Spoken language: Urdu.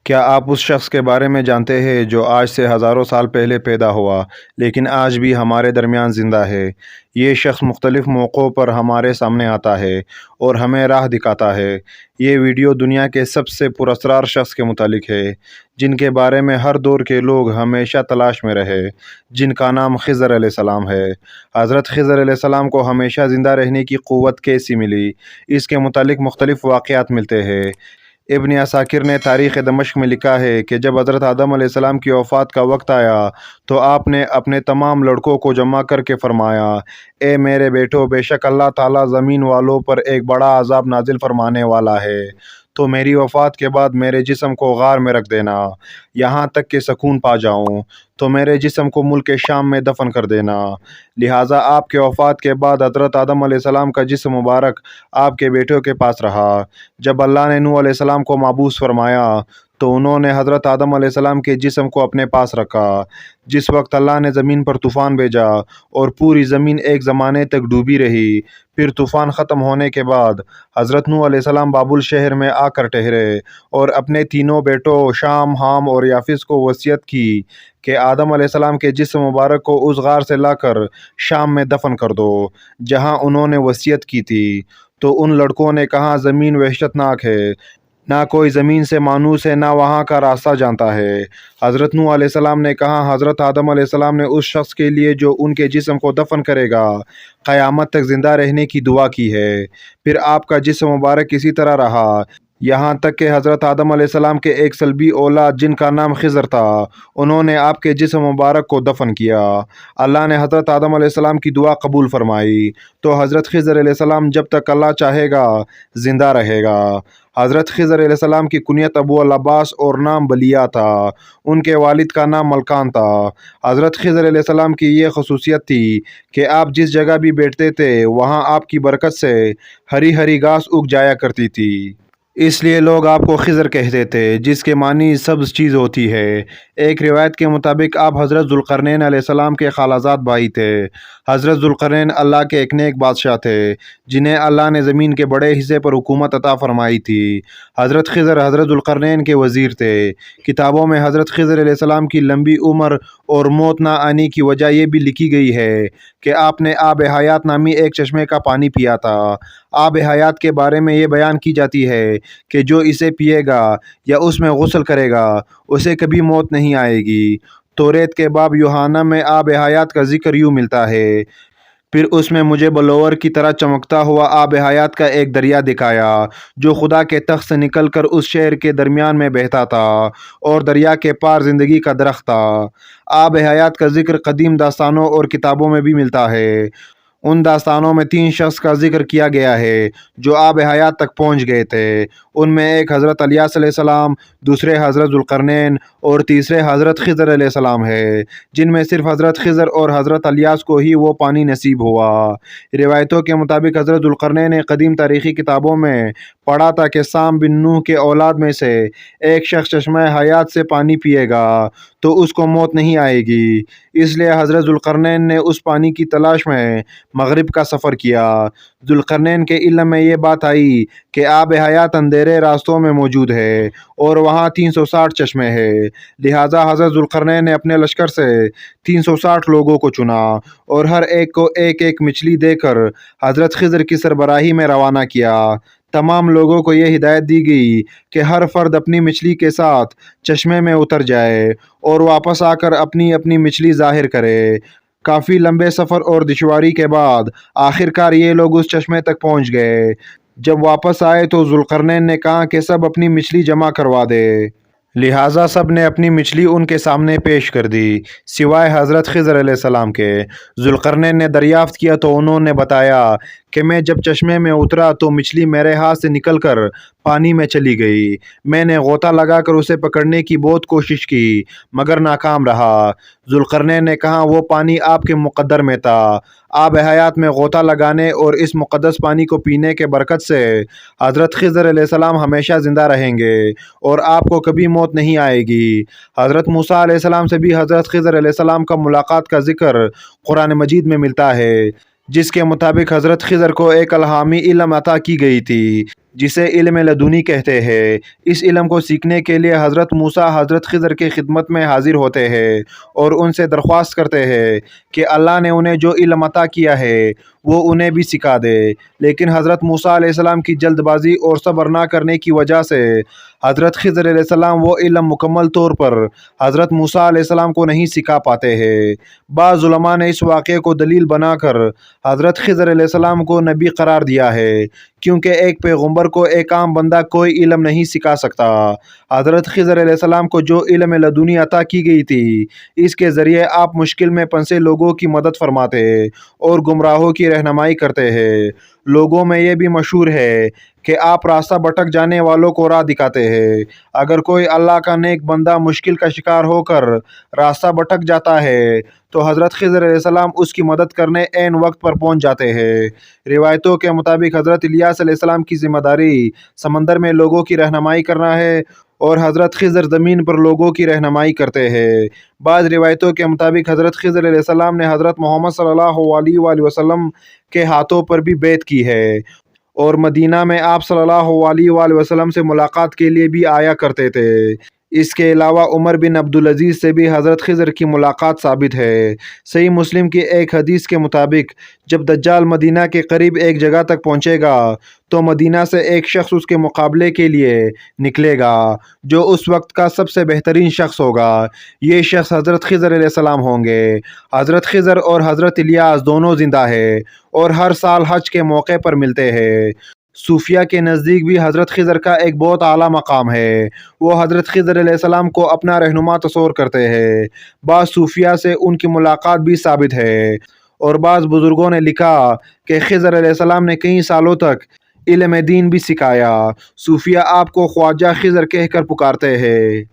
کیا آپ اس شخص کے بارے میں جانتے ہیں جو آج سے ہزاروں سال پہلے پیدا ہوا لیکن آج بھی ہمارے درمیان زندہ ہے؟ یہ شخص مختلف موقعوں پر ہمارے سامنے آتا ہے اور ہمیں راہ دکھاتا ہے۔ یہ ویڈیو دنیا کے سب سے پراسرار شخص کے متعلق ہے، جن کے بارے میں ہر دور کے لوگ ہمیشہ تلاش میں رہے، جن کا نام خضر علیہ السلام ہے۔ حضرت خضر علیہ السلام کو ہمیشہ زندہ رہنے کی قوت کیسی ملی؟ اس کے متعلق مختلف واقعات ملتے ہیں۔ ابن عساکر نے تاریخ دمشق میں لکھا ہے کہ جب حضرت آدم علیہ السلام کی وفات کا وقت آیا تو آپ نے اپنے تمام لڑکوں کو جمع کر کے فرمایا، اے میرے بیٹو، بے شک اللہ تعالیٰ زمین والوں پر ایک بڑا عذاب نازل فرمانے والا ہے، تو میری وفات کے بعد میرے جسم کو غار میں رکھ دینا یہاں تک کہ سکون پا جاؤں، تو میرے جسم کو ملک شام میں دفن کر دینا۔ لہٰذا آپ کے وفات کے بعد حضرت آدم علیہ السلام کا جسم مبارک آپ کے بیٹوں کے پاس رہا۔ جب اللہ نے نوح علیہ السلام کو مبعوث فرمایا تو انہوں نے حضرت آدم علیہ السلام کے جسم کو اپنے پاس رکھا۔ جس وقت اللہ نے زمین پر طوفان بھیجا اور پوری زمین ایک زمانے تک ڈوبی رہی، پھر طوفان ختم ہونے کے بعد حضرت نوح علیہ السلام بابل شہر میں آ کر ٹھہرے اور اپنے تینوں بیٹوں شام، حام اور یافس کو وصیت کی کہ آدم علیہ السلام کے جسم مبارک کو اس غار سے لا کر شام میں دفن کر دو جہاں انہوں نے وصیت کی تھی۔ تو ان لڑکوں نے کہا، زمین وحشت ناک ہے، نہ کوئی زمین سے مانوس ہے، نہ وہاں کا راستہ جانتا ہے۔ حضرت نوح علیہ السلام نے کہا، حضرت آدم علیہ السلام نے اس شخص کے لیے جو ان کے جسم کو دفن کرے گا قیامت تک زندہ رہنے کی دعا کی ہے۔ پھر آپ کا جسم مبارک اسی طرح رہا یہاں تک کہ حضرت آدم علیہ السلام کے ایک صلبی اولاد جن کا نام خضر تھا، انہوں نے آپ کے جسم مبارک کو دفن کیا۔ اللہ نے حضرت آدم علیہ السلام کی دعا قبول فرمائی تو حضرت خضر علیہ السلام جب تک اللہ چاہے گا زندہ رہے گا۔ حضرت خضر علیہ السلام کی کنیت ابو العباس اور نام بلیا تھا، ان کے والد کا نام ملکان تھا۔ حضرت خضر علیہ السلام کی یہ خصوصیت تھی کہ آپ جس جگہ بھی بیٹھتے تھے وہاں آپ کی برکت سے ہری ہری گھاس اگ جایا کرتی تھی، اس لیے لوگ آپ کو خضر کہتے تھے، جس کے معنی سبز چیز ہوتی ہے۔ ایک روایت کے مطابق آپ حضرت ذوالقرنین علیہ السلام کے خالازاد بھائی تھے۔ حضرت ذوالقرنین اللہ کے ایک نیک بادشاہ تھے جنہیں اللہ نے زمین کے بڑے حصے پر حکومت عطا فرمائی تھی۔ حضرت خضر حضرت ذوالقرنین کے وزیر تھے۔ کتابوں میں حضرت خضر علیہ السلام کی لمبی عمر اور موت نہ آنے کی وجہ یہ بھی لکھی گئی ہے کہ آپ نے آب حیات نامی ایک چشمے کا پانی پیا تھا۔ آب حیات کے بارے میں یہ بیان کی جاتی ہے کہ جو اسے پیے گا یا اس میں غسل کرے گا اسے کبھی موت نہیں آئے گی۔ توریت کے باب یوحنا میں آب حیات کا ذکر یوں ملتا ہے، پھر اس میں مجھے بلور کی طرح چمکتا ہوا آب حیات کا ایک دریا دکھایا جو خدا کے تخت سے نکل کر اس شہر کے درمیان میں بہتا تھا، اور دریا کے پار زندگی کا درخت تھا۔ آب حیات کا ذکر قدیم داستانوں اور کتابوں میں بھی ملتا ہے۔ ان داستانوں میں 3 شخص کا ذکر کیا گیا ہے جو آب حیات تک پہنچ گئے تھے۔ ان میں ایک حضرت الیاس علیہ السلام، دوسرے حضرت ذوالقرنین اور تیسرے حضرت خضر علیہ السلام ہے، جن میں صرف حضرت خضر اور حضرت الیاس کو ہی وہ پانی نصیب ہوا۔ روایتوں کے مطابق حضرت ذوالقرنین نے قدیم تاریخی کتابوں میں پڑھا تھا کہ سام بن نوح کے اولاد میں سے ایک شخص چشمہ حیات سے پانی پیے گا تو اس کو موت نہیں آئے گی، اس لیے حضرت ذوالقرنین نے اس پانی کی تلاش میں مغرب کا سفر کیا۔ ذوالقرنین کے علم میں یہ بات آئی کہ آب حیات اندھیرے راستوں میں موجود ہے اور وہاں 360 چشمے ہیں، لہٰذا حضرت ذوالقرنین نے اپنے لشکر سے 360 لوگوں کو چنا اور ہر ایک کو ایک ایک مچھلی دے کر حضرت خضر کی سربراہی میں روانہ کیا۔ تمام لوگوں کو یہ ہدایت دی گئی کہ ہر فرد اپنی مچھلی کے ساتھ چشمے میں اتر جائے اور واپس آ کر اپنی اپنی مچھلی ظاہر کرے۔ کافی لمبے سفر اور دشواری کے بعد آخرکار یہ لوگ اس چشمے تک پہنچ گئے۔ جب واپس آئے تو ذوالقرنین نے کہا کہ سب اپنی مچھلی جمع کروا دے، لہٰذا سب نے اپنی مچھلی ان کے سامنے پیش کر دی سوائے حضرت خضر علیہ السلام کے۔ ذوالقرنین نے دریافت کیا تو انہوں نے بتایا کہ میں جب چشمے میں اترا تو مچھلی میرے ہاتھ سے نکل کر پانی میں چلی گئی۔ میں نے غوطہ لگا کر اسے پکڑنے کی بہت کوشش کی مگر ناکام رہا۔ ذوالقرنین نے کہا، وہ پانی آپ کے مقدر میں تھا۔ آب حیات میں غوطہ لگانے اور اس مقدس پانی کو پینے کے برکت سے حضرت خضر علیہ السلام ہمیشہ زندہ رہیں گے اور آپ کو کبھی موت نہیں آئے گی۔ حضرت موسیٰ علیہ السلام سے بھی حضرت خضر علیہ السلام کا ملاقات کا ذکر قرآن مجید میں ملتا ہے، جس کے مطابق حضرت خضر کو ایک الہامی علم عطا کی گئی تھی جسے علم لدنی کہتے ہیں۔ اس علم کو سیکھنے کے لیے حضرت موسیٰ حضرت خضر کی خدمت میں حاضر ہوتے ہیں اور ان سے درخواست کرتے ہیں کہ اللہ نے انہیں جو علم عطا کیا ہے وہ انہیں بھی سکھا دے، لیکن حضرت موسیٰ علیہ السلام کی جلد بازی اور صبر نہ کرنے کی وجہ سے حضرت خضر علیہ السلام وہ علم مکمل طور پر حضرت موسیٰ علیہ السلام کو نہیں سکھا پاتے ہیں۔ بعض علماء نے اس واقعے کو دلیل بنا کر حضرت خضر علیہ السلام کو نبی قرار دیا ہے، کیونکہ ایک پیغمبر کو ایک عام بندہ کوئی علم نہیں سکھا سکتا۔ حضرت خضر علیہ السلام کو جو علم لدنی عطا کی گئی تھی، اس کے ذریعے آپ مشکل میں پھنسے لوگوں کی مدد فرماتے اور گمراہوں کی رہنمائی کرتے ہیں۔ لوگوں میں یہ بھی مشہور ہے کہ آپ راستہ بھٹک جانے والوں کو راہ دکھاتے ہیں۔ اگر کوئی اللہ کا نیک بندہ مشکل کا شکار ہو کر راستہ بھٹک جاتا ہے تو حضرت خضر علیہ السلام اس کی مدد کرنے عین وقت پر پہنچ جاتے ہیں۔ روایتوں کے مطابق حضرت الیاس علیہ السلام کی ذمہ داری سمندر میں لوگوں کی رہنمائی کرنا ہے اور حضرت خضر زمین پر لوگوں کی رہنمائی کرتے ہیں۔ بعض روایتوں کے مطابق حضرت خضر علیہ السلام نے حضرت محمد صلی اللہ علیہ وآلہ وسلم کے ہاتھوں پر بھی بیعت کی ہے اور مدینہ میں آپ صلی اللہ علیہ وآلہ وسلم سے ملاقات کے لیے بھی آیا کرتے تھے۔ اس کے علاوہ عمر بن عبدالعزیز سے بھی حضرت خضر کی ملاقات ثابت ہے۔ صحیح مسلم کی ایک حدیث کے مطابق جب دجال مدینہ کے قریب ایک جگہ تک پہنچے گا تو مدینہ سے ایک شخص اس کے مقابلے کے لیے نکلے گا جو اس وقت کا سب سے بہترین شخص ہوگا۔ یہ شخص حضرت خضر علیہ السلام ہوں گے۔ حضرت خضر اور حضرت الیاس دونوں زندہ ہیں اور ہر سال حج کے موقع پر ملتے ہیں۔ صوفیہ کے نزدیک بھی حضرت خضر کا ایک بہت اعلیٰ مقام ہے۔ وہ حضرت خضر علیہ السلام کو اپنا رہنما تصور کرتے ہیں۔ بعض صوفیہ سے ان کی ملاقات بھی ثابت ہے اور بعض بزرگوں نے لکھا کہ خضر علیہ السلام نے کئی سالوں تک علم دین بھی سکھایا۔ صوفیہ آپ کو خواجہ خضر کہہ کر پکارتے ہیں۔